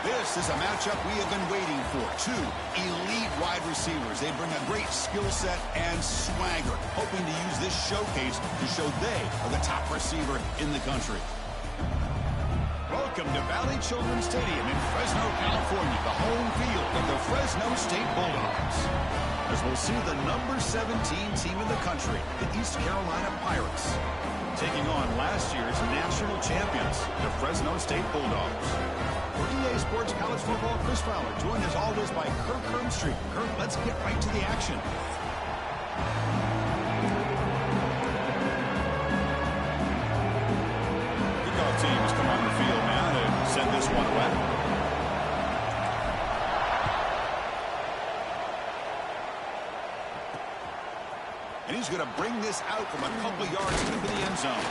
This is a matchup we have been waiting for. Two elite wide receivers. They bring a great skill set and swagger, hoping to use this showcase to show they are the top receiver in the country. Welcome to Valley Children's Stadium in Fresno, California, the home field of the Fresno State Bulldogs. As we'll see the number 17 team in the country, the East Carolina Pirates, taking on last year's national champions, the Fresno State Bulldogs. For EA Sports College Football, Chris Fowler, joined as always by Kirk Hermstreet. Kirk, let's get right to the action. Kickoff teams come on the field now to send this one away. And he's going to bring this out from a couple yards into the end zone.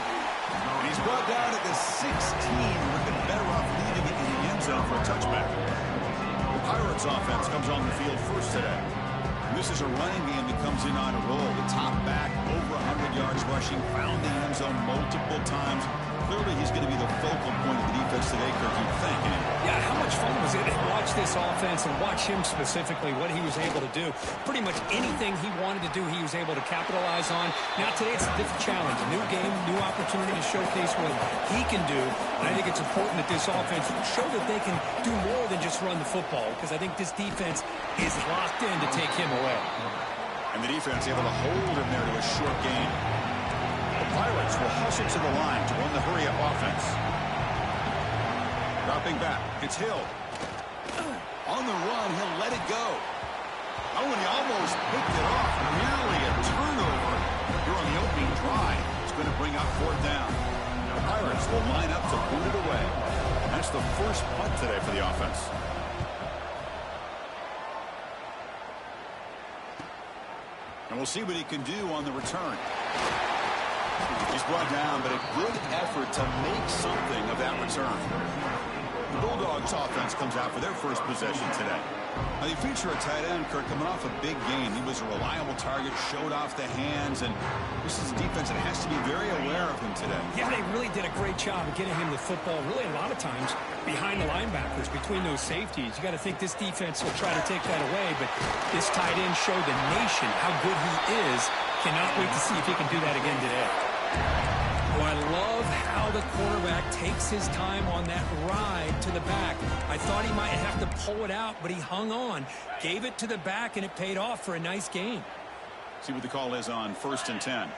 And he's brought down at the 16. Would have been better off leaving it in the end zone for a touchback. The Pirates offense comes on the field first today. And this is a running game that comes in on a roll. The top back, over 100 yards rushing, found the end zone multiple times. Clearly, he's going to be the focal point of the defense today, Kirk, you'd think. Yeah, how much fun was it to watch this offense and watch him specifically, what he was able to do. Pretty much anything he wanted to do, he was able to capitalize on. Now, today it's a different challenge. A new game, new opportunity to showcase what he can do. And I think it's important that this offense show that they can do more than just run the football, because I think this defense is locked in to take him away. And the defense able to hold him there to a short gain. The Pirates will hustle to the line to run the hurry-up offense. Dropping back, it's Hill. On the run, he'll let it go. Oh, and he almost picked it off. Nearly a turnover. Here on the opening drive. It's going to bring up fourth down. The Pirates will line up to boot it away. That's the first punt today for the offense. And we'll see what he can do on the return. He's brought down, but a good effort to make something of that return. The Bulldogs offense comes out for their first possession today. Now, they feature a tight end, Kirk, coming off a big game. He was a reliable target, showed off the hands, and this is a defense that has to be very aware of him today. Yeah, they really did a great job of getting him the football, really a lot of times behind the linebackers, between those safeties. You got to think this defense will try to take that away, but this tight end showed the nation how good he is. Cannot wait to see if he can do that again today. Oh, I love how the quarterback takes his time on that ride to the back. I thought he might have to pull it out, but he hung on, gave it to the back, and it paid off for a nice gain. See what the call is on 1st and 10.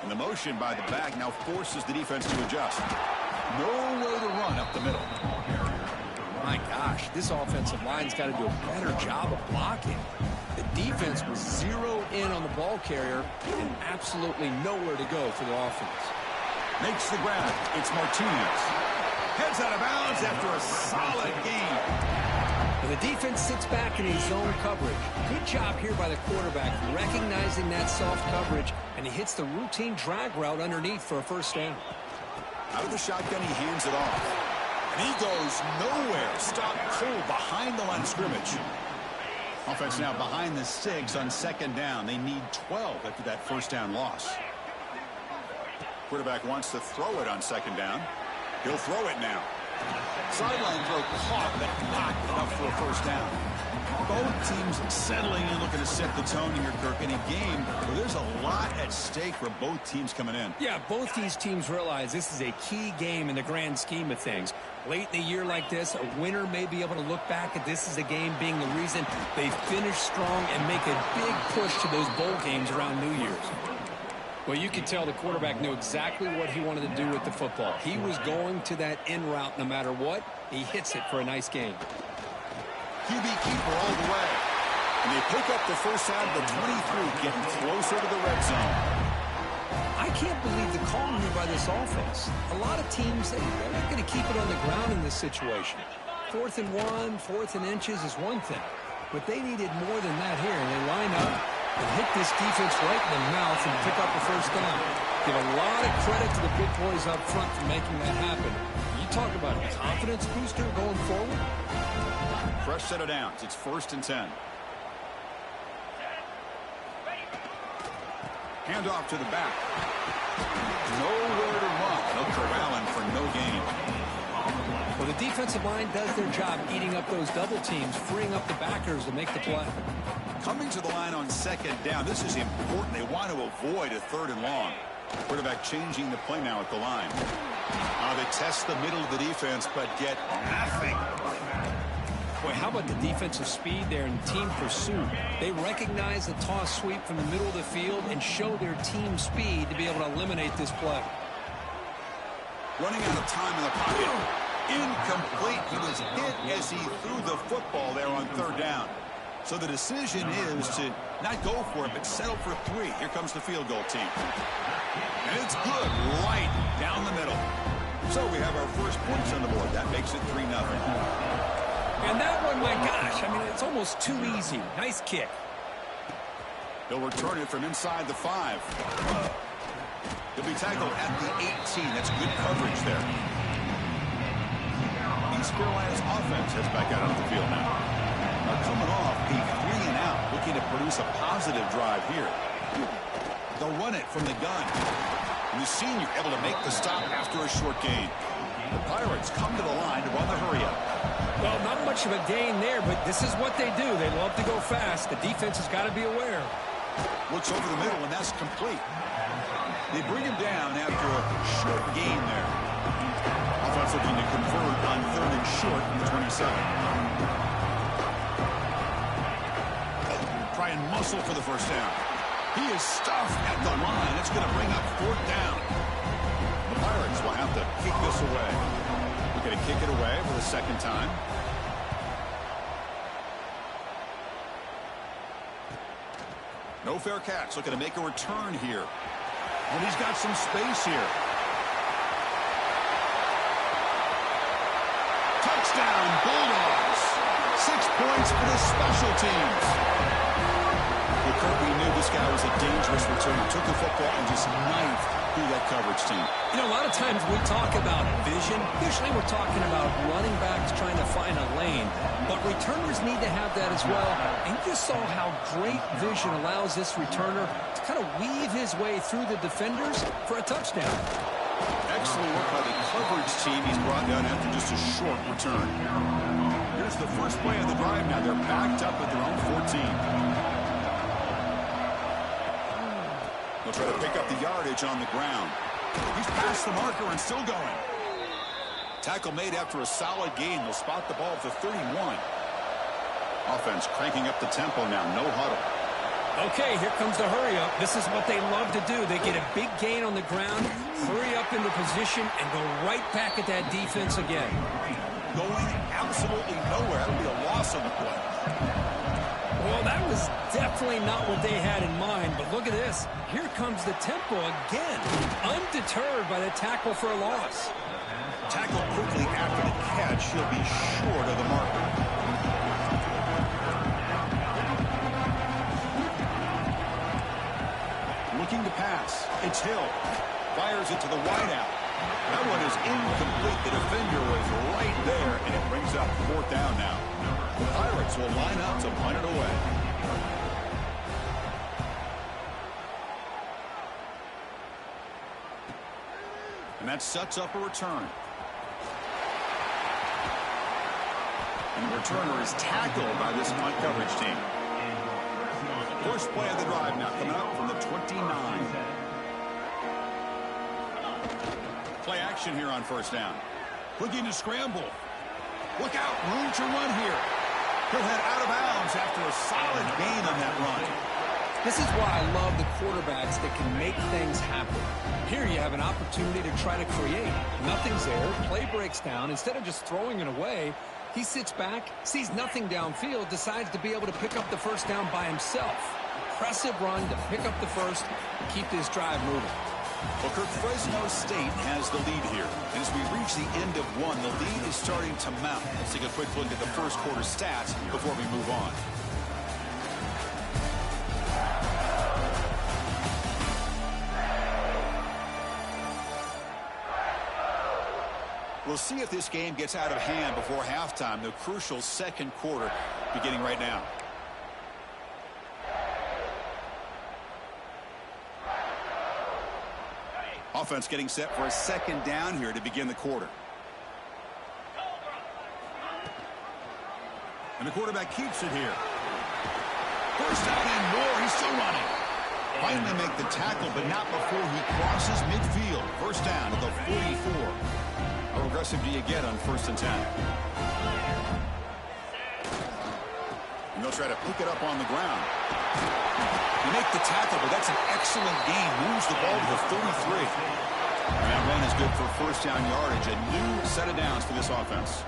And the motion by the back now forces the defense to adjust. Nowhere to run up the middle. My gosh, this offensive line's got to do a better job of blocking. The defense was zero in on the ball carrier and absolutely nowhere to go for the offense. Makes the grab. It's Martinez. Heads out of bounds after a solid game. And the defense sits back in his zone coverage. Good job here by the quarterback, recognizing that soft coverage, and he hits the routine drag route underneath for a first down. Out of the shotgun, he hands it off. And he goes nowhere. Stop cold behind the line of scrimmage. Offense now behind the 6 on 2nd down. They need 12 after that first down loss. Quarterback wants to throw it on 2nd down. He'll throw it now. Sideline throw caught, but not enough for a first down. Both teams settling in, looking to set the tone here, Kirk, in a game where there's a lot at stake for both teams coming in. Yeah, both these teams realize this is a key game in the grand scheme of things. Late in the year like this, a winner may be able to look back at this as a game being the reason they finish strong and make a big push to those bowl games around New Year's. Well, you could tell the quarterback knew exactly what he wanted to do with the football. He was going to that in route no matter what. He hits it for a nice game. QB keeper all the way. And they pick up the first out of the 23, getting closer to the red zone. I can't believe the call here by this offense. A lot of teams, they're not going to keep it on the ground in this situation. 4th and 1, 4th and inches is one thing. But they needed more than that here, and they line up and hit this defense right in the mouth and pick up the first down. Give a lot of credit to the big boys up front for making that happen. You talk about a confidence booster going forward. Fresh set of downs. It's 1st and 10. Hand off to the back. Nowhere to run. No corralling for no gain. Well, the defensive line does their job eating up those double teams, freeing up the backers to make the play. Coming to the line on second down, this is important. They want to avoid a 3rd and long. Quarterback changing the play now at the line. They test the middle of the defense, but get nothing. Boy, how about the defensive speed there and team pursuit? They recognize the toss sweep from the middle of the field and show their team speed to be able to eliminate this play. Running out of time in the pocket. Incomplete. He was hit as he threw the football there on 3rd down. So the decision is to not go for it, but settle for 3. Here comes the field goal team. And it's good right down the middle. So we have our first points on the board. That makes it 3-0. And that one, my gosh, I mean, it's almost too easy. Nice kick. He'll return it from inside the 5. He'll be tackled at the 18. That's good coverage there. East Carolina's offense heads back out onto the field now. Coming off a 3-and-out, looking to produce a positive drive here. They'll run it from the gun. And the senior able to make the stop after a short gain. The Pirates come to the line to run the hurry-up. Well, not much of a gain there, but this is what they do. They love to go fast. The defense has got to be aware. Looks over the middle, and that's complete. They bring him down after a short gain there. Offense looking to convert on 3rd and short in the 27. Try and muscle for the first down. He is stuffed at the line. It's going to bring up 4th down. The Pirates will have to kick this away. We're going to kick it away for the 2nd time. No fair catch. Looking to make a return here. And he's got some space here. Touchdown, Bulldogs. 6 points for the special teams. Well, Kurt, we knew this guy was a dangerous returner. Took the football and just knifed through that coverage team. You know, a lot of times we talk about vision. Usually we're talking about running backs trying to find a lane. But returners need to have that as well. And you just saw how great vision allows this returner to kind of weave his way through the defenders for a touchdown. Excellent work by the coverage team. He's brought down after just a short return. Here's the first play of the drive now. They're backed up at their own 14. They'll try to pick up the yardage on the ground. He's past the marker and still going. Tackle made after a solid gain. They'll spot the ball at the 31. Offense cranking up the tempo now. No huddle. Okay, here comes the hurry up. This is what they love to do. They get a big gain on the ground, hurry up into position, and go right back at that defense again. Going absolutely nowhere. That'll be a loss on the play. Well, that was definitely not what they had in mind, but look at this. Here comes the tempo again, undeterred by the tackle for a loss. Tackled quickly after the catch. He'll be short of the marker. Looking to pass. It's Hill. Fires it to the wideout. That one is incomplete. The defender was right there, and it brings up 4th down now. The Pirates will line up to punt it away. And that sets up a return. And the returner is tackled by this punt coverage team. First play of the drive now coming up from the 29. Play action here on 1st down. Looking to scramble. Look out, room to run here. He'll head out of bounds after a solid gain on that run. This is why I love the quarterbacks that can make things happen. Here you have an opportunity to try to create. Nothing's there. Play breaks down. Instead of just throwing it away, he sits back, sees nothing downfield, decides to be able to pick up the 1st down by himself. Impressive run to pick up the first and keep this drive moving. Well, Kirk, Fresno State has the lead here. And as we reach the end of one, the lead is starting to mount. Let's take a quick look at the first quarter stats before we move on. We'll see if this game gets out of hand before halftime. The crucial 2nd quarter beginning right now. Offense getting set for a 2nd down here to begin the quarter. And the quarterback keeps it here. First down and more. He's still running. Finally make the tackle, but not before he crosses midfield. First down at the 44. How aggressive do you get on 1st and 10? And they'll try to pick it up on the ground. You make the tackle, but that's an excellent gain. Moves the ball to the 33. And that run is good for 1st down yardage. A new set of downs for this offense.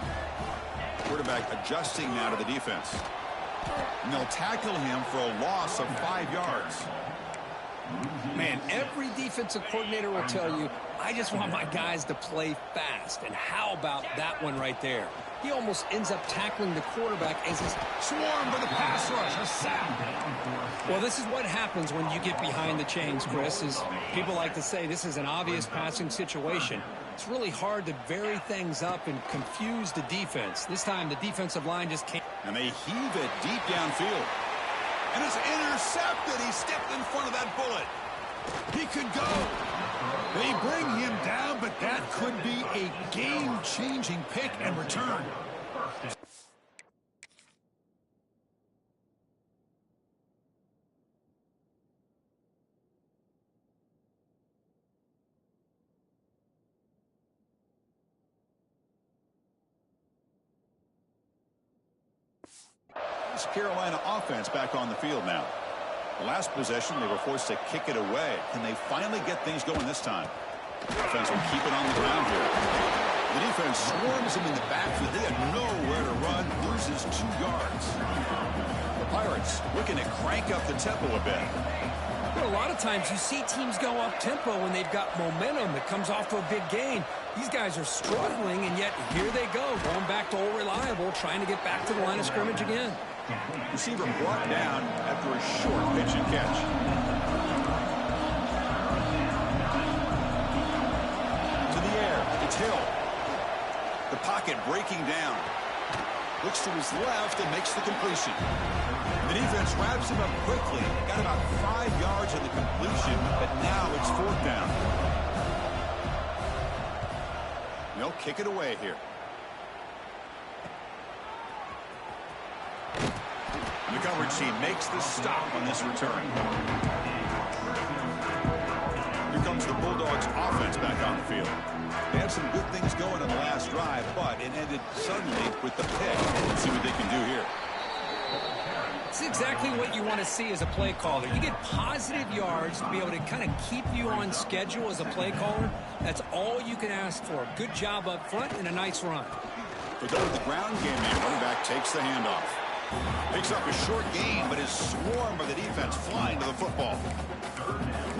Quarterback adjusting now to the defense. And they'll tackle him for a loss of 5 yards. Man, every defensive coordinator will tell you, I just want my guys to play fast. And how about that one right there? He almost ends up tackling the quarterback as he's swarmed by the pass rush. A sack. Well, this is what happens when you get behind the chains, Chris. Is people like to say this is an obvious passing situation. It's really hard to vary things up and confuse the defense. This time, the defensive line just can't. And they heave it deep downfield. And it's intercepted. He stepped in front of that bullet. He could go. They bring him down, but that could be a game-changing pick and return. This Carolina offense back on the field now. The last possession, they were forced to kick it away. Can they finally get things going this time? The offense will keep it on the ground here. The defense swarms him in the backfield. They have nowhere to run. Loses 2 yards. The Pirates looking to crank up the tempo a bit. Well, a lot of times you see teams go up-tempo when they've got momentum that comes off to a big gain. These guys are struggling, and yet here they go, going back to old reliable, trying to get back to the line of scrimmage again. Receiver brought down after a short pitch and catch. To the air. It's Hill. The pocket breaking down. Looks to his left and makes the completion. The defense wraps him up quickly. Got about 5 yards on the completion, but now it's 4th down. They'll kick it away here. The coverage team makes the stop on this return. Here comes the Bulldogs offense back on the field. They had some good things going on the last drive, but it ended suddenly with the pick. Let's see what they can do here. It's exactly what you want to see as a play caller. You get positive yards to be able to kind of keep you on schedule as a play caller. That's all you can ask for. Good job up front and a nice run. But though with the ground game, the running back takes the handoff. Picks up a short gain, but is swarmed by the defense flying to the football.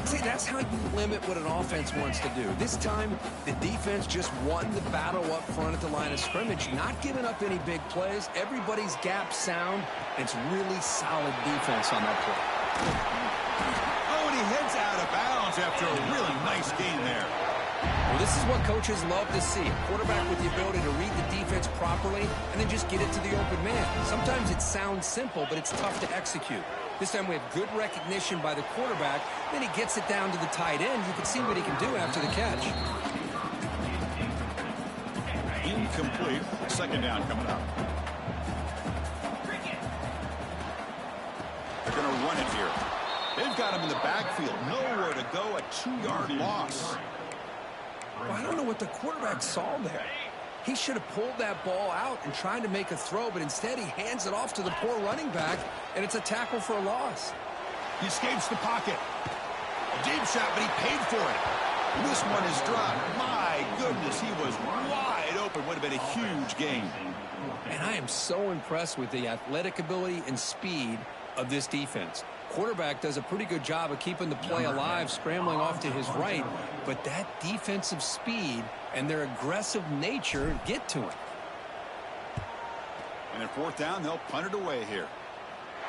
See, that's how you limit what an offense wants to do. This time, the defense just won the battle up front at the line of scrimmage, not giving up any big plays. Everybody's gap sound, and it's really solid defense on that play. Oh, and he heads out of bounds after a really nice gain there. Well, this is what coaches love to see. A quarterback with the ability to read the defense properly and then just get it to the open man. Sometimes it sounds simple, but it's tough to execute. This time we have good recognition by the quarterback. Then he gets it down to the tight end. You can see what he can do after the catch. Incomplete. 2nd down coming up. They're going to run it here. They've got him in the backfield. Nowhere to go. A 2-yard loss. Well, I don't know what the quarterback saw there. He should have pulled that ball out and tried to make a throw, but instead he hands it off to the poor running back, and it's a tackle for a loss. He escapes the pocket. Deep shot, but he paid for it. This one is dropped. My goodness, he was wide open. Would have been a huge gain. And I am so impressed with the athletic ability and speed of this defense. Quarterback does a pretty good job of keeping the play alive, scrambling off to his right, but that defensive speed and their aggressive nature get to him. And at 4th down, they'll punt it away here.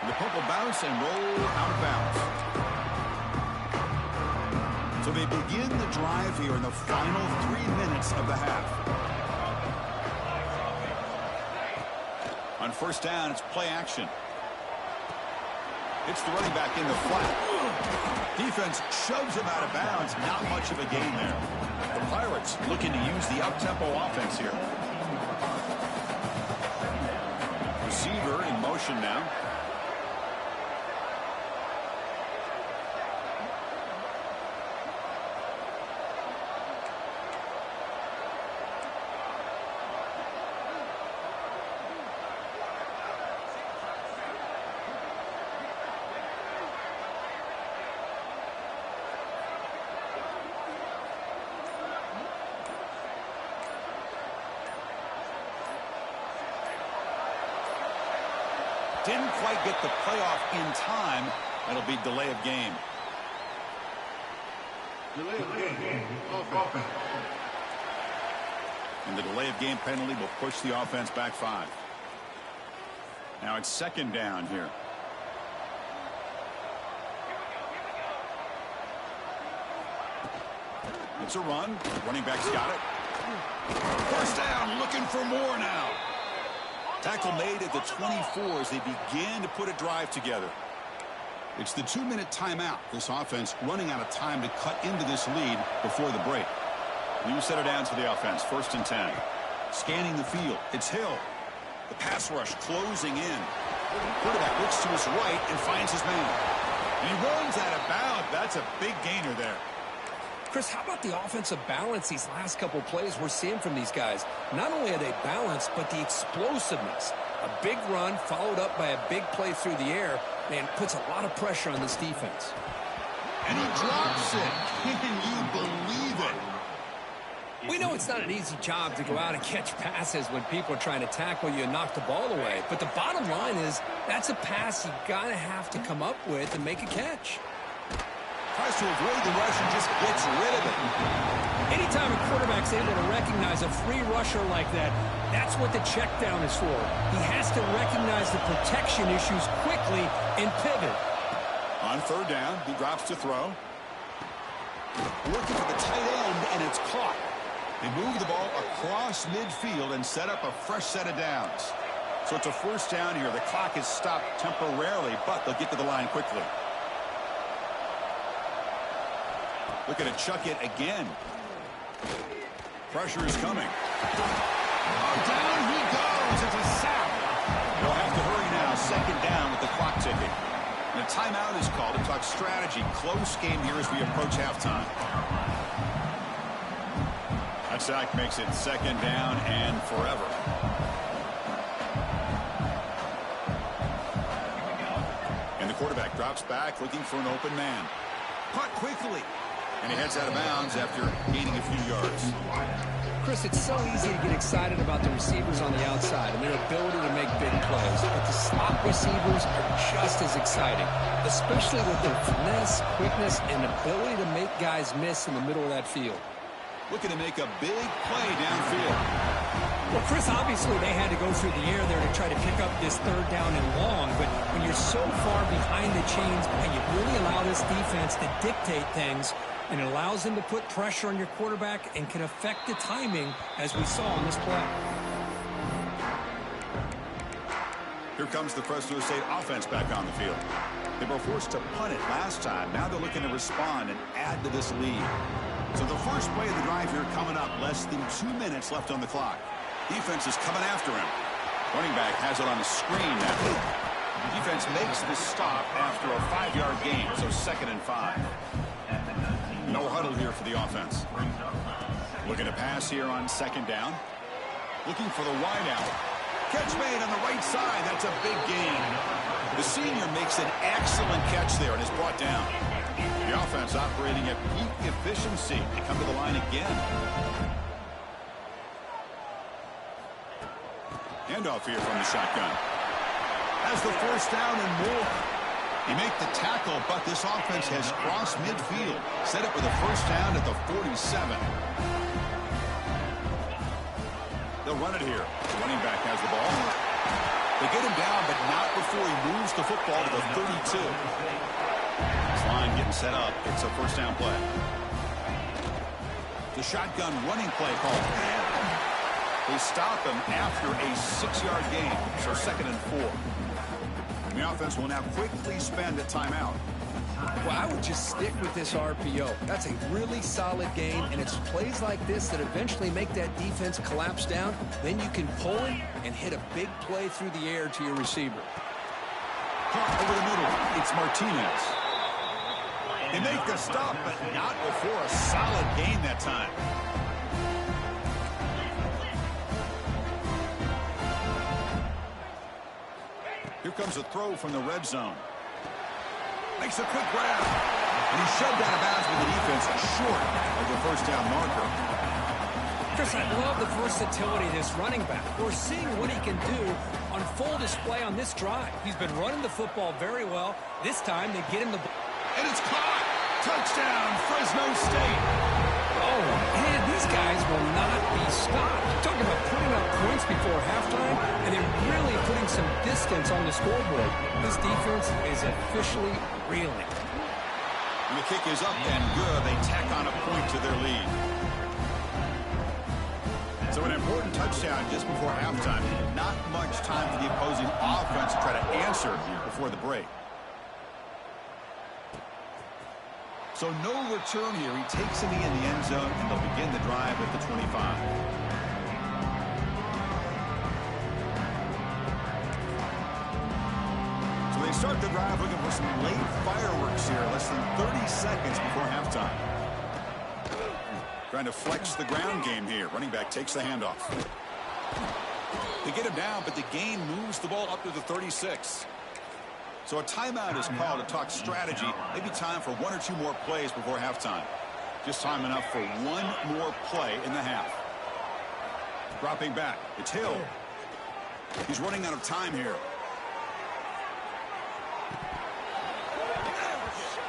And the punt will bounce and roll out of bounds. So they begin the drive here in the final 3 minutes of the half. On 1st down, it's play action. It's the running back in the flat. Defense shoves him out of bounds. Not much of a gain there. The Pirates looking to use the up-tempo offense here. Receiver possession now. Didn't quite get the playoff in time. That'll be delay of game. And the delay of game penalty will push the offense back 5. Now it's second down here. It's a run. Running back's got it. First down, looking for more now. Tackle made at the 24 as they begin to put a drive together. It's the 2-minute timeout. This offense running out of time to cut into this lead before the break. New set of downs for the offense. 1st and 10. Scanning the field. It's Hill. The pass rush closing in. Quarterback looks to his right and finds his man. He runs out of bounds. That's a big gainer there. Chris, how about the offensive balance these last couple plays we're seeing from these guys? Not only are they balanced, but the explosiveness. A big run followed up by a big play through the air, man, puts a lot of pressure on this defense. And he drops it. Can you believe it? We know it's not an easy job to go out and catch passes when people are trying to tackle you and knock the ball away. But the bottom line is that's a pass you got to have to come up with and make a catch. Tries to avoid the rush and just gets rid of it. Anytime a quarterback's able to recognize a free rusher like that, that's what the check down is for. He has to recognize the protection issues quickly and pivot. On 3rd down, he drops to throw. Looking for the tight end, and it's caught. They move the ball across midfield and set up a fresh set of downs. So it's a 1st down here. The clock is stopped temporarily, but they'll get to the line quickly. Looking to chuck it again. Pressure is coming. Oh, down he goes. It's a sack. They'll have to hurry now. 2nd down with the clock ticking. And a timeout is called to talk strategy. Close game here as we approach halftime. That sack makes it 2nd down and forever. And the quarterback drops back looking for an open man. Caught quickly. And he heads out of bounds after gaining a few yards. Chris, it's so easy to get excited about the receivers on the outside and their ability to make big plays. But the slot receivers are just as exciting, especially with their finesse, quickness, and ability to make guys miss in the middle of that field. Looking to make a big play downfield. Well, Chris, obviously they had to go through the air there to try to pick up this 3rd down and long. But when you're so far behind the chains, man, you really allow this defense to dictate things. And it allows them to put pressure on your quarterback and can affect the timing, as we saw on this play. Here comes the Fresno State offense back on the field. They were forced to punt it last time. Now they're looking to respond and add to this lead. So the first play of the drive here coming up. Less than 2 minutes left on the clock. Defense is coming after him. Running back has it on the screen now. The defense makes the stop after a 5-yard gain, so 2nd and 5. No huddle here for the offense. Looking to pass here on 2nd down. Looking for the wide out. Catch made on the right side. That's a big gain. The senior makes an excellent catch there and is brought down. The offense operating at peak efficiency. They come to the line again. Handoff here from the shotgun. Has the 1st down and more. He made the tackle, but this offense has crossed midfield. Set up with a 1st down at the 47. They'll run it here. The running back has the ball. They get him down, but not before he moves the football to the 32. This line getting set up. It's a 1st down play. The shotgun running play called. They stop him after a 6-yard gain, so 2nd and 4. The offense will now quickly spend a timeout. Well, I would just stick with this RPO. That's a really solid game, and it's plays like this that eventually make that defense collapse down. Then you can pull it and hit a big play through the air to your receiver. caught over the middle. It's Martinez. They make the stop, but not before a solid gain that time. Here comes a throw from the red zone. Makes a quick grab. And he's shoved out of bounds with the defense short of the first down marker. Chris, I love the versatility of this running back. We're seeing what he can do on full display on this drive. He's been running the football very well. This time, they get him the ball. And it's caught! Touchdown, Fresno State! Oh, man, these guys will not be stopped. Talking about putting up points before halftime, and they're really putting some distance on the scoreboard. This defense is officially reeling. And the kick is up and good. They tack on a point to their lead. So an important touchdown just before halftime. Not much time for the opposing offense to try to answer before the break. So no return here. He takes it in the end zone, and they'll begin the drive at the 25. So they start the drive looking for some late fireworks here, less than 30 seconds before halftime. Trying to flex the ground game here. Running back takes the handoff. They get him down, but the gain moves the ball up to the 36. So a timeout is called to talk strategy. Maybe time for one or two more plays before halftime. Just time enough for one more play in the half. Dropping back. It's Hill. He's running out of time here.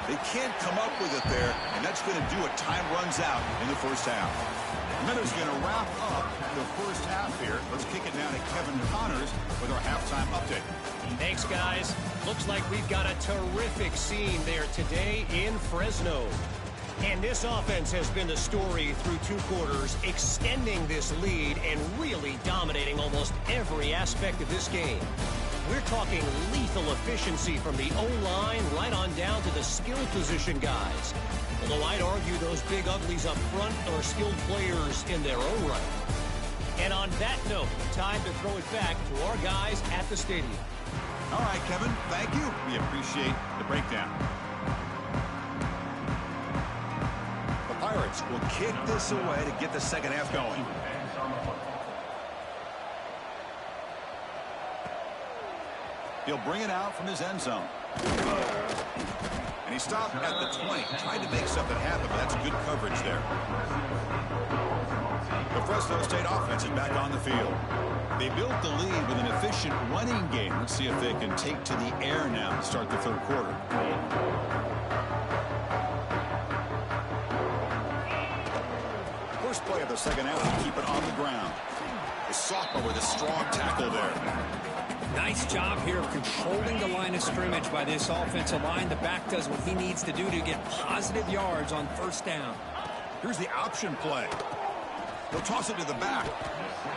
They can't come up with it there, and that's going to do it. Time runs out in the first half. And then it's going to wrap up the first half here. Let's kick it down to Kevin Connors with our halftime update. Thanks, guys. Looks like we've got a terrific scene there today in Fresno. And this offense has been the story through two quarters, extending this lead and really dominating almost every aspect of this game. We're talking lethal efficiency from the O-line right on down to the skill position guys. Although I'd argue those big uglies up front are skilled players in their own right. And on that note, time to throw it back to our guys at the stadium. All right, Kevin, thank you. We appreciate the breakdown. The Pirates will kick this away to get the second half going. He'll bring it out from his end zone. And he stopped at the 20. Tried to make something happen, but that's good coverage there. The Fresno State offense is back on the field. They built the lead with an efficient running game. Let's see if they can take to the air now to start the third quarter. First play of the second half, to keep it on the ground. The sophomore with a strong tackle there. Nice job here of controlling the line of scrimmage by this offensive line. The back does what he needs to do to get positive yards on first down. Here's the option play. They'll toss it to the back.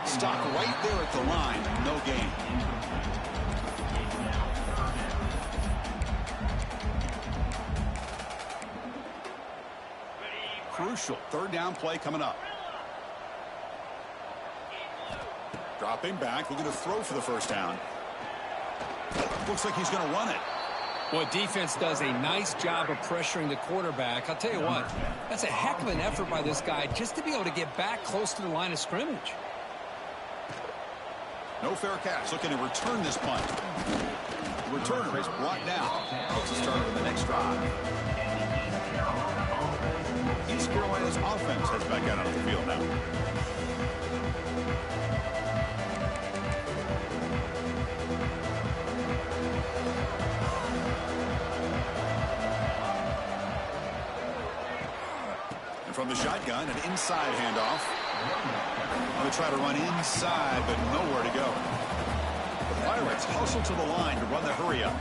Stop right there at the line. No gain. Crucial third down play coming up. Dropping back. Looking to throw for the first down. Looks like he's going to run it. Well, defense does a nice job of pressuring the quarterback. I'll tell you what, that's a heck of an effort by this guy just to be able to get back close to the line of scrimmage. No fair catch. Looking to return this punt. The returner is brought down. Let's start with the next drive. East Carolina's offense heads back out on the field now. From the shotgun, an inside handoff. They try to run inside, but nowhere to go. The Pirates hustle to the line to run the hurry up.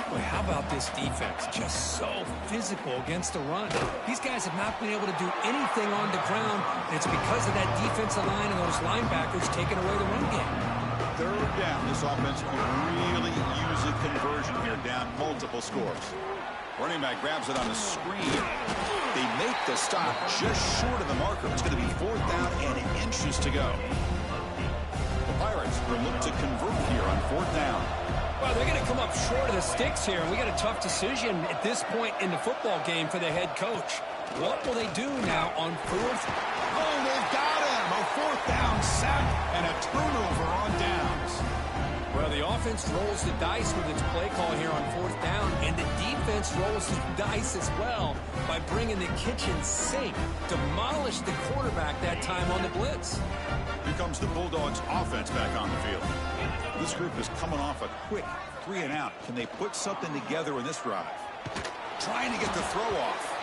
Boy, how about this defense? Just so physical against the run. These guys have not been able to do anything on the ground, and it's because of that defensive line and those linebackers taking away the run game. Third down. This offense could really use a conversion here, down multiple scores. Running back grabs it on the screen. They make the stop just short of the marker. It's going to be fourth down and inches to go. The Pirates will look to convert here on fourth down. Well, they're going to come up short of the sticks here. We got a tough decision at this point in the football game for the head coach. What will they do now on fourth? Oh, they've got him. A fourth down sack and a turnover on downs. Well, the offense rolls the dice with its play call here on fourth down, and the defense rolls the dice as well by bringing the kitchen sink. Demolished the quarterback that time on the blitz. Here comes the Bulldogs offense back on the field. This group is coming off a quick 3-and-out. Can they put something together in this drive? Trying to get the throw off.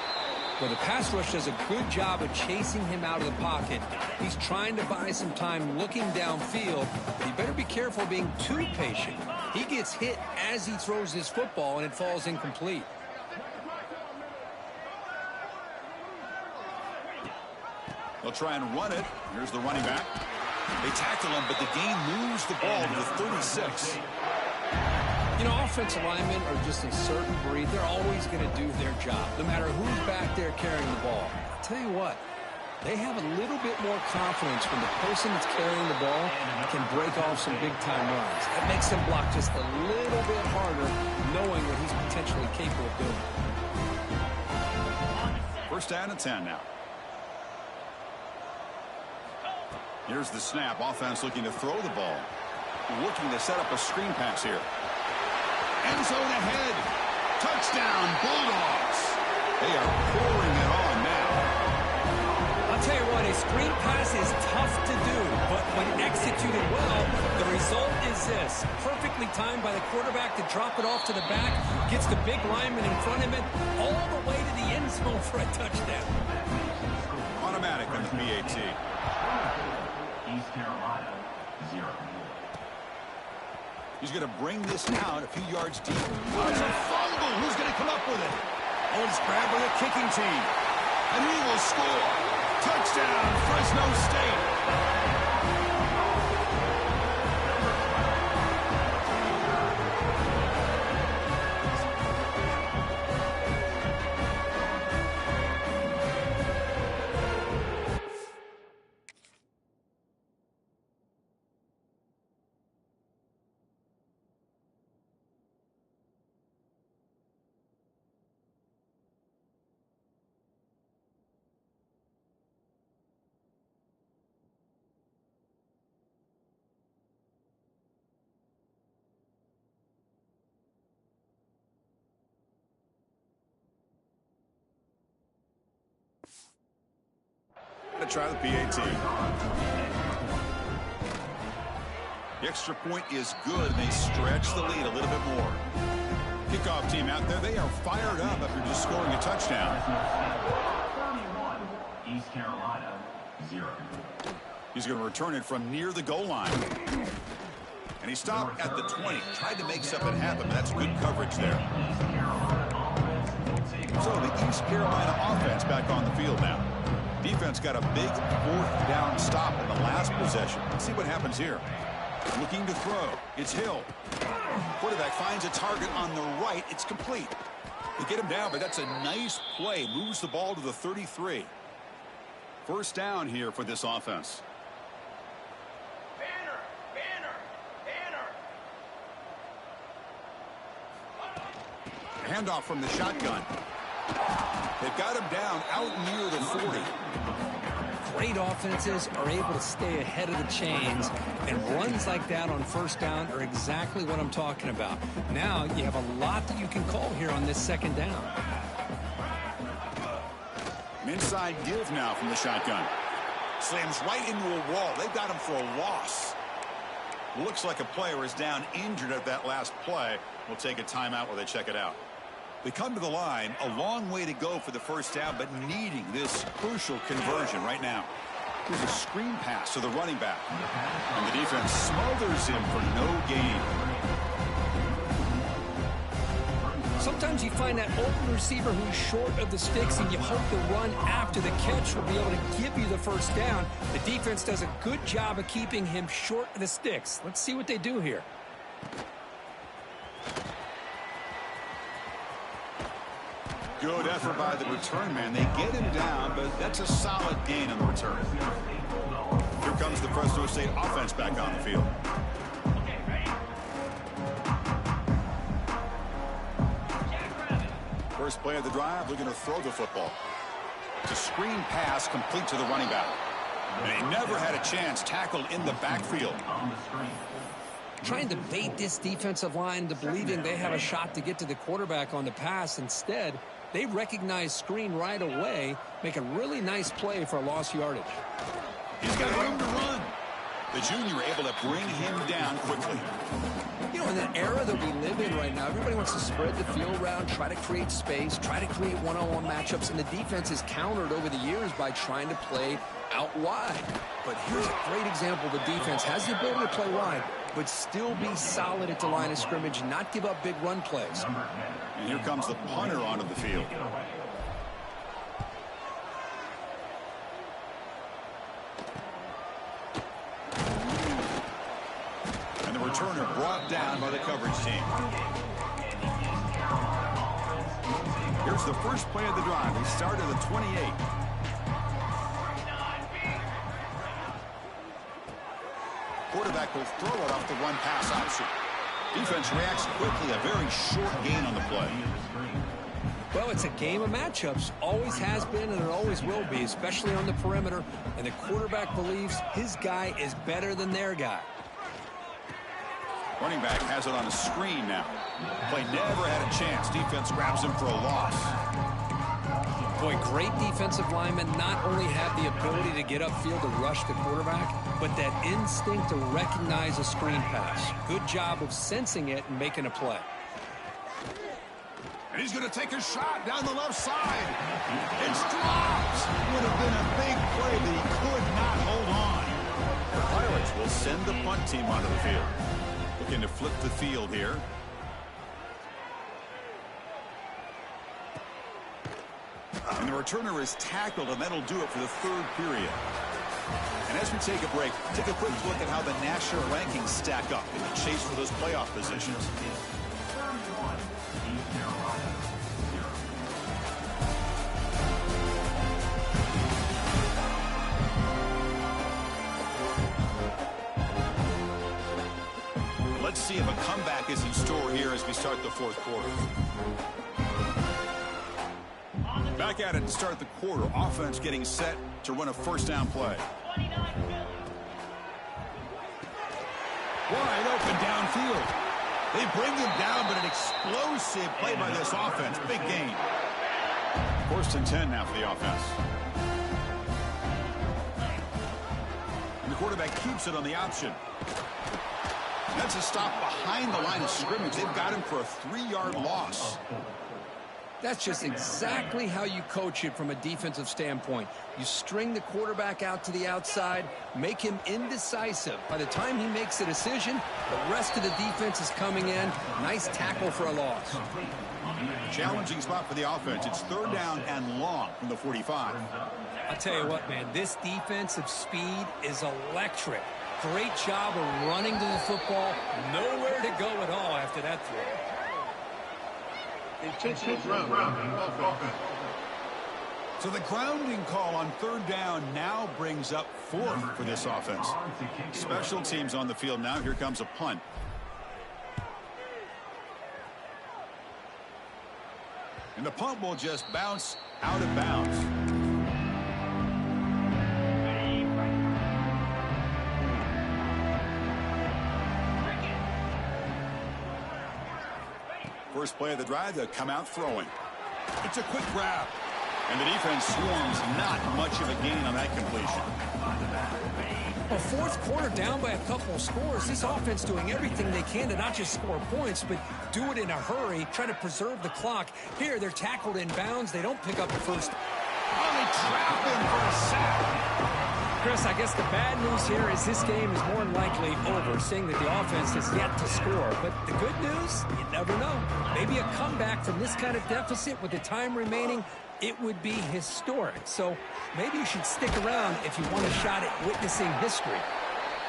Well, the pass rush does a good job of chasing him out of the pocket. He's trying to buy some time looking downfield. He better be careful being too patient. He gets hit as he throws his football, and it falls incomplete. They'll try and run it. Here's the running back. They tackle him, but the gain moves the ball to the 36. You know, offensive linemen are just a certain breed. They're always going to do their job, no matter who's back there carrying the ball. I'll tell you what, they have a little bit more confidence when the person that's carrying the ball can break off some big-time runs. That makes them block just a little bit harder, knowing what he's potentially capable of doing. First down and 10 now. Here's the snap. Offense looking to throw the ball. Looking to set up a screen pass here. End zone ahead. Touchdown, Bulldogs. They are pouring it on now. I'll tell you what, a screen pass is tough to do, but when executed well, the result is this. Perfectly timed by the quarterback to drop it off to the back, gets the big lineman in front of it, all the way to the end zone for a touchdown. Automatic on the PAT. East Carolina, 0. He's going to bring this out a few yards deep. Oh, it's a fumble. Who's going to come up with it? Oh, it's grabbed by the kicking team. And he will score. Touchdown, Fresno State. To try the PAT. The extra point is good, and they stretch the lead a little bit more. Kickoff team out there, they are fired up after just scoring a touchdown. 31, East Carolina, 0. He's going to return it from near the goal line. And he stopped at the 20. Tried to make something happen, but that's good coverage there. So the East Carolina offense back on the field now. Defense got a big fourth down stop in the last possession. Let's see what happens here. Looking to throw. It's Hill. Quarterback finds a target on the right. It's complete. They get him down, but that's a nice play. Moves the ball to the 33. First down here for this offense. Handoff from the shotgun. They've got him down out near the 40. Great offenses are able to stay ahead of the chains, and runs like that on first down are exactly what I'm talking about. Now you have a lot that you can call here on this second down. An inside give now from the shotgun. Slams right into a wall. They've got him for a loss. Looks like a player is down injured at that last play. We'll take a timeout while they check it out. They come to the line, a long way to go for the first down, but needing this crucial conversion right now. Here's a screen pass to the running back. And the defense smothers him for no gain. Sometimes you find that open receiver who's short of the sticks, and you hope the run after the catch will be able to give you the first down. The defense does a good job of keeping him short of the sticks. Let's see what they do here. Good effort by the return man. They get him down, but that's a solid gain on the return. Here comes the Fresno State offense back on the field. First play of the drive, looking to throw the football. It's a screen pass complete to the running back. And he never had a chance, tackled in the backfield. Trying to bait this defensive line into believing they have a shot to get to the quarterback on the pass. Instead, they recognize screen right away, make a really nice play for a lost yardage. He's got room to run. The junior able to bring him down quickly. You know, in the era that we live in right now, everybody wants to spread the field around, try to create space, try to create one-on-one matchups, and the defense is countered over the years by trying to play out wide. But here's a great example. The defense has the ability to play wide, but still be solid at the line of scrimmage, not give up big run plays. And here comes the punter onto the field. And the returner brought down by the coverage team. Here's the first play of the drive. They start at the 28. Quarterback will throw it off the one-pass option. Defense reacts quickly. A very short gain on the play. Well, it's a game of matchups. Always has been and it always will be, especially on the perimeter. And the quarterback believes his guy is better than their guy. Running back has it on a screen now. Play never had a chance. Defense grabs him for a loss. Boy, great defensive linemen not only have the ability to get upfield to rush the quarterback, but that instinct to recognize a screen pass. Good job of sensing it and making a play. And he's going to take a shot down the left side. It's dropped. Would have been a big play that he could not hold on. The Pirates will send the punt team onto the field. Looking to flip the field here. And the returner is tackled, and that'll do it for the third period. And as we take a break, take a quick look at how the national rankings stack up in the chase for those playoff positions. Let's see if a comeback is in store here as we start the fourth quarter. Back at it to start the quarter. Offense getting set to run a first down play. Wide open downfield. They bring him down, but an explosive play by this offense. Big gain. First and 10 now for the offense. And the quarterback keeps it on the option. That's a stop behind the line of scrimmage. They've got him for a 3-yard loss. That's just exactly how you coach it from a defensive standpoint. You string the quarterback out to the outside, make him indecisive. By the time he makes a decision, the rest of the defense is coming in. Nice tackle for a loss. Challenging spot for the offense. It's third down and long from the 45. I'll tell you what, man, this defensive speed is electric. Great job of running to the football. Nowhere to go at all after that throw. So the grounding call on third down now brings up fourth for this offense. Special teams on the field now. Here comes a punt. And the punt will just bounce out of bounds. First play of the drive, they'll come out throwing. It's a quick grab. And the defense swarms, not much of a gain on that completion. A fourth quarter down by a couple of scores. This offense doing everything they can to not just score points, but do it in a hurry, try to preserve the clock. Here, they're tackled in bounds. They don't pick up the first. Oh, they trap him for a sack. Chris, I guess the bad news here is this game is more than likely over, seeing that the offense has yet to score. But the good news, you never know. Maybe a comeback from this kind of deficit with the time remaining, it would be historic. So maybe you should stick around if you want a shot at witnessing history.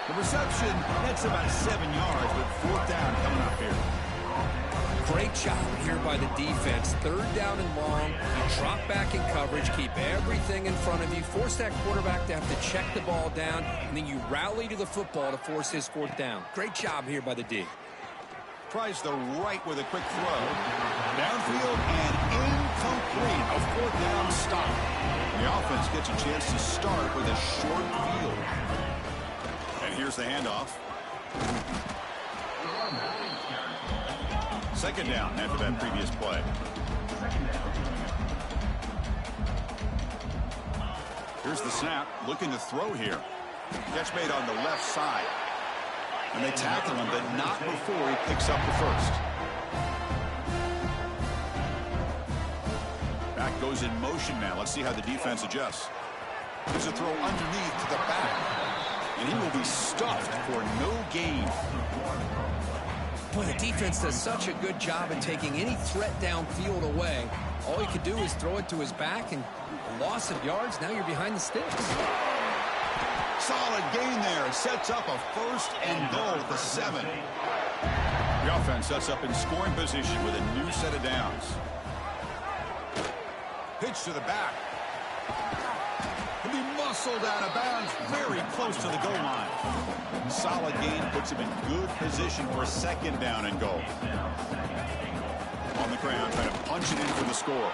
The reception, that's about 7 yards, but fourth down coming up here. Great job here by the defense. Third down and long. You drop back in coverage, keep everything in front of you, force that quarterback to have to check the ball down, and then you rally to the football to force his fourth down. Great job here by the D. Tries the right with a quick throw. Downfield and incomplete. A fourth down stop. The offense gets a chance to start with a short field. And here's the handoff. Second down after that previous play. Here's the snap. Looking to throw here. Catch made on the left side. And they tackle him, but not before he picks up the first. Back goes in motion now. Let's see how the defense adjusts. There's a throw underneath to the back. And he will be stuffed for no gain. Boy, the defense does such a good job at taking any threat downfield away. All he could do is throw it to his back, and a loss of yards, now you're behind the sticks. Solid gain there. Sets up a first and goal at the 7. The offense sets up in scoring position with a new set of downs. Pitch to the back. He'll be muscled out of bounds very close to the goal line. Solid gain puts him in good position for a second down and goal. On the ground, trying to punch it in for the score.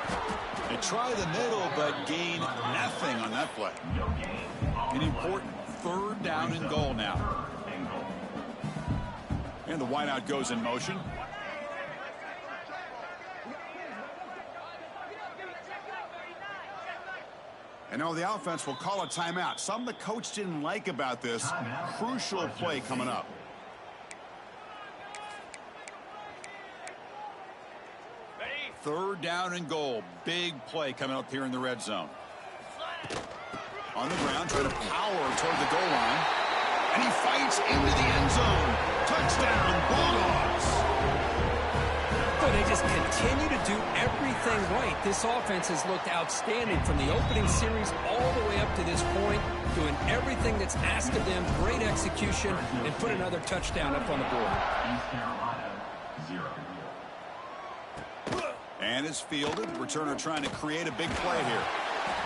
They try the middle, but gain nothing on that play. An important third down and goal now. And the wideout goes in motion. And now the offense will call a timeout. Something the coach didn't like about this. Crucial play coming up. Third down and goal. Big play coming up here in the red zone. On the ground, trying to power toward the goal line. And he fights into the end zone. Touchdown, Bulldogs. But they just continue to do everything right. This offense has looked outstanding from the opening series all the way up to this point, doing everything that's asked of them. Great execution, and put another touchdown up on the board. East Carolina, 0. And is fielded. Returner trying to create a big play here.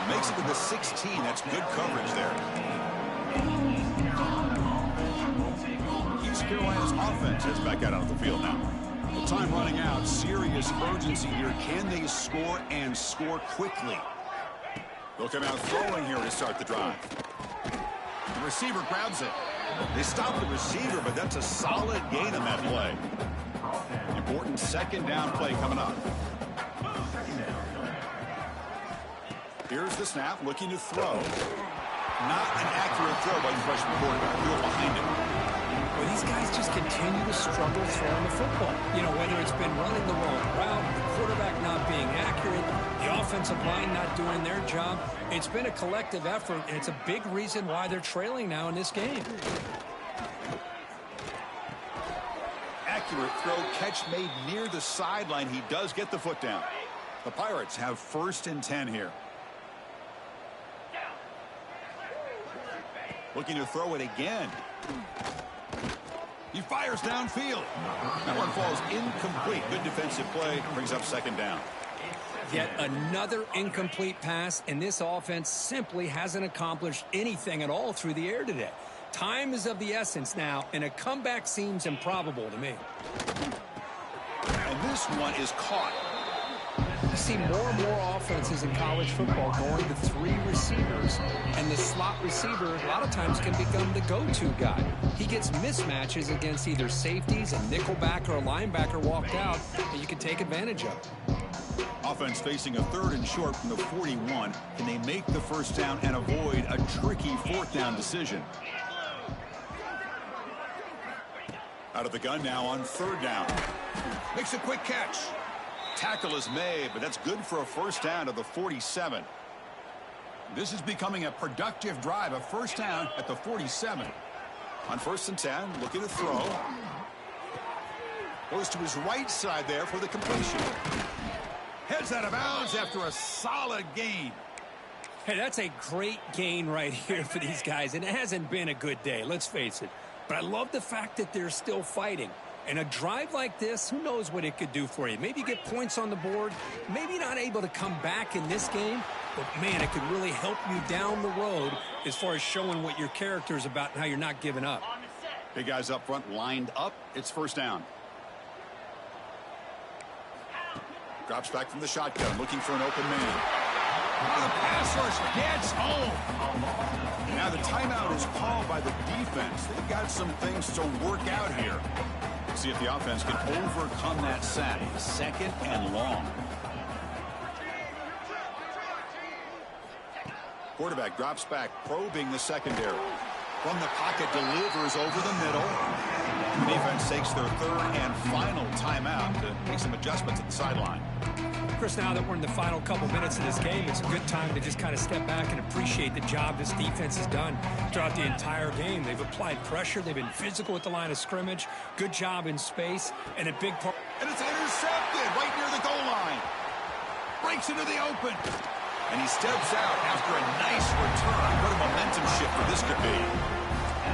Makes it to the 16. That's good coverage there. East Carolina's offense is back out on the field now. The time running out. Serious urgency here. Can they score and score quickly? They'll come out throwing here to start the drive. The receiver grabs it. They stop the receiver, but that's a solid gain on that play. Important second down play coming up. Here's the snap, looking to throw. Not an accurate throw by the freshman quarterback. Threw it behind him. Well, these guys just continue to struggle throwing the football. You know, whether it's been running the wrong route, the quarterback not being accurate, the offensive line not doing their job. It's been a collective effort, and it's a big reason why they're trailing now in this game. Accurate throw, catch made near the sideline. He does get the foot down. The Pirates have first and 10 here. Looking to throw it again. He fires downfield. That one falls incomplete. Good defensive play. Brings up second down. Yet another incomplete pass, and this offense simply hasn't accomplished anything at all through the air today. Time is of the essence now, and a comeback seems improbable to me. And this one is caught. You see more and more offenses in college football going to 3 receivers, and the slot receiver a lot of times can become the go-to guy. He gets mismatches against either safeties, a nickelback, or a linebacker walked out, and you can take advantage of it. Offense facing a third and short from the 41. Can they make the first down and avoid a tricky fourth down decision? Out of the gun now on third down. Makes a quick catch. Tackle is made, but that's good for a first down to the 47. This is becoming a productive drive, a first down at the 47. On first and 10, looking to throw. Goes to his right side there for the completion. Heads out of bounds after a solid gain. Hey, that's a great gain right here for these guys, and it hasn't been a good day, let's face it. But I love the fact that they're still fighting. And a drive like this, who knows what it could do for you. Maybe get points on the board, maybe not able to come back in this game, but man, it could really help you down the road as far as showing what your character is about and how you're not giving up. Big guys up front lined up. It's first down. Drops back from the shotgun, looking for an open man. Oh, the pass rush gets home. Now the timeout is called by the defense. They've got some things to work out here. See if the offense can overcome that sack. 2nd and long. Quarterback drops back, probing the secondary. From the pocket, delivers over the middle. The defense takes their 3rd and final timeout to make some adjustments at the sideline. Chris, now that we're in the final couple minutes of this game, it's a good time to just kind of step back and appreciate the job this defense has done throughout the entire game. They've applied pressure. They've been physical at the line of scrimmage. Good job in space. And a big part. And it's intercepted right near the goal line. Breaks into the open. And he steps out after a nice return. What a momentum shift this could be.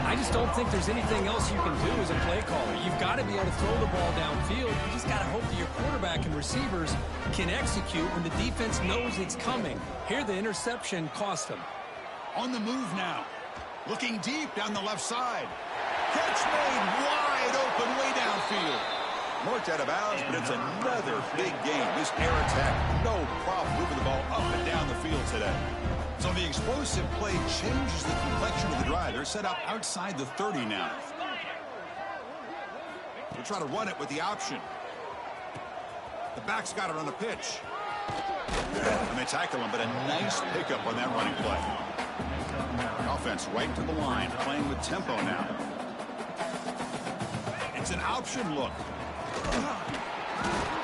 I just don't think there's anything else you can do as a play caller. You've got to be able to throw the ball downfield. You just got to hope that your quarterback and receivers can execute when the defense knows it's coming. Here, the interception cost them. On the move now. Looking deep down the left side. Catch made wide open way downfield. Marked out of bounds, but it's another big game. This air attack, no problem moving the ball up and down the field today. So the explosive play changes the complexion of the drive. They're set up outside the 30 now. They'll try to run it with the option. The back's got it on the pitch. And they tackle him, but a nice pickup on that running play. Offense right to the line, playing with tempo now. It's an option look.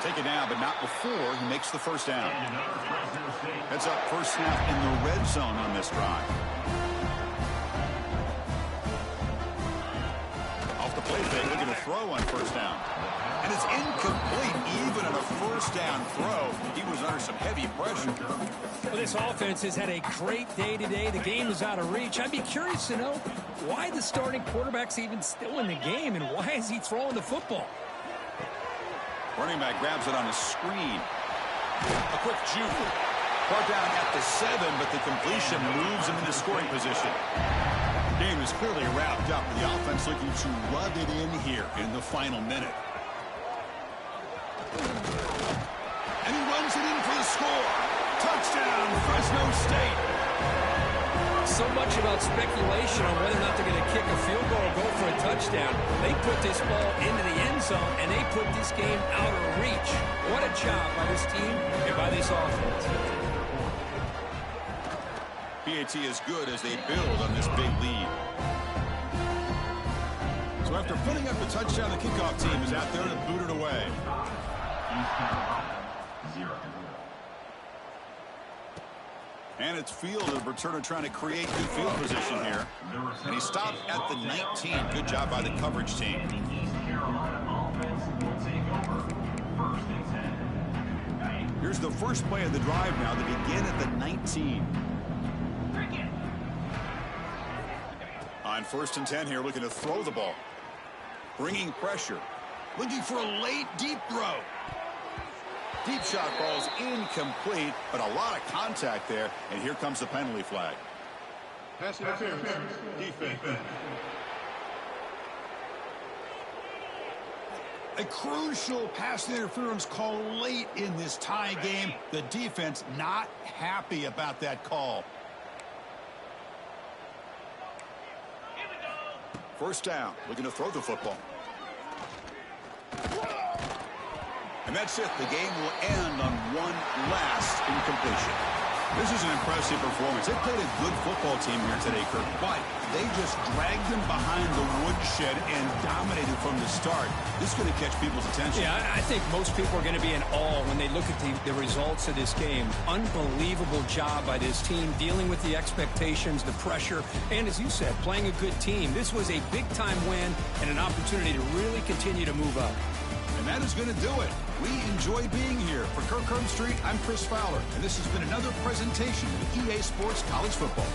Take it down, but not before he makes the first down. Heads up, first snap in the red zone on this drive. Off the play fake, looking to throw on first down. And it's incomplete, even on a first down throw. He was under some heavy pressure. Well, this offense has had a great day today. The game is out of reach. I'd be curious to know why the starting quarterback's even still in the game, and why is he throwing the football? Running back grabs it on a screen. A quick juke. Brought down at the 7, but the completion moves him into scoring position. Game is clearly wrapped up. The offense looking to rub it in here in the final minute. And he runs it in for the score. Touchdown, Fresno State. So much about speculation on whether or not they're going to kick a field goal or go for a touchdown. They put this ball into the end zone, and they put this game out of reach. What a job by this team and by this offense. PAT is good as they build on this big lead. So after putting up the touchdown, the kickoff team is out there to boot it away. 0. And it's field, the returner trying to create good field position here. And he stopped at the 19. Good job by the coverage team. Here's the first play of the drive now. They begin at the 19. On 1st and 10 here, looking to throw the ball. Bringing pressure. Looking for a late deep throw. Deep shot ball's incomplete, but a lot of contact there, and here comes the penalty flag. Pass interference. Defense. A crucial pass interference call late in this tie game. The defense not happy about that call. First down, looking to throw the football. And that's it. The game will end on one last incompletion. This is an impressive performance. They played a good football team here today, Kirk, but they just dragged them behind the woodshed and dominated from the start. This is going to catch people's attention. Yeah, I think most people are going to be in awe when they look at the results of this game. Unbelievable job by this team, dealing with the expectations, the pressure, and as you said, playing a good team. This was a big-time win and an opportunity to really continue to move up. And that is going to do it. We enjoy being here. For Kirk Street, I'm Chris Fowler, and this has been another presentation of EA Sports College Football.